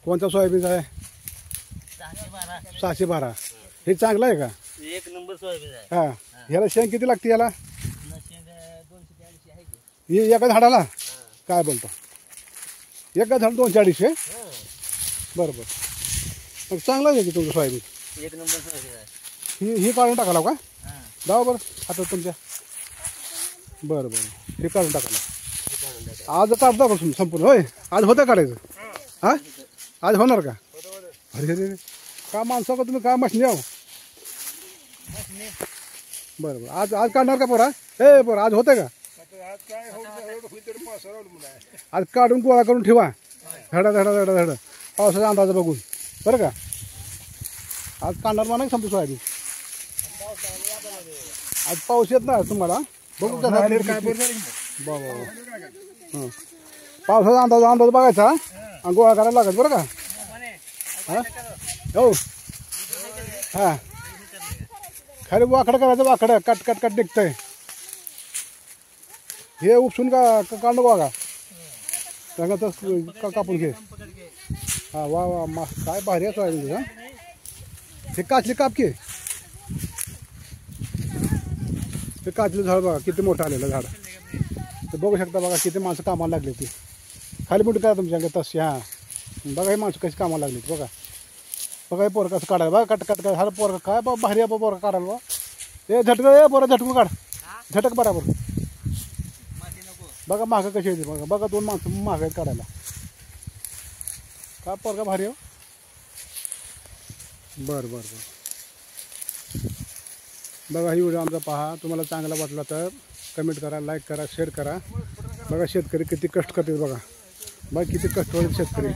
कोणता सोयाबीन आहे? 612. हे चांगलं आहे का? एक नंबर सोयाबीन आहे. हा, ह्याला शेंग किती लागते याला? शेंग 240 आहे की. एका झाडाला काय बोलतो? एका झाड 240 आहे. बरं बरं, मग चांगलं आहे की तुमचं सोयाबीन. एक नंबर सोयाबीन आहे. ही काढून टाकाला का? जाऊ बरं आता तुमच्या. बरं बरं, हे काढून टाकाला. आज काढता का तुम्ही संपूर्ण? होय, आज होतं काढायचं? हां, आज होणार का? अरे अरे, का माणसं का तुम्ही? का मशनी आहो? बरं बरं, आज आज काढणार का पोरा? ए पोरा, आज होतं का? आज काढून गोळा करून ठेवा, धडा धडा धडा धडा, पावसाचा अंदाज बघून. बरं का? आज काढणार म्हणा संपू सोयाबीन. आज पाऊस येत नाही तुम्हाला, बघू कसा काय बाबा. हां, पावसाचा अंदाज बघायचा आणि गोळा करायला लागायचं. बरं का? हां हो, हां, खाली वाकडं करायचं, वाकडं कट कट कट निघतंय. हे उपसून काढ नको का? चांगलं तर कापून घे. हां, वा वा, काय भारी आहे सोयाबीन. हां, हे काचले काप की. ते काचलं झाड बघा किती मोठं आलेलं झाड. ते बघू शकता बघा किती माणसं कामाला लागली. ती खाली मोठी करा तुमच्या तशी. हां, बघा हे माणसं कशी कामाला लागली बघा. बघा हे पोरं कसं काढायला बघा. Cut cut cut. हा पोरं काय बा भारी आहे पोरं काढायला बा. हे झटक, ए पोरं झटकून काढ, झटक बराबर. बघा मागं कशी येते बघा. बघा 2 माणसं मागं आहेत काढायला. काय पोरं भारी आहे. बरं बरं बरं, बघा ही व्हिडिओ आमचा पहा. तुम्हाला चांगला वाटला तर कमेंट करा, लाईक करा, शेअर करा. बघा शेतकरी किती कष्ट करतात बघा. बघा किती कष्ट होते शेतकरी.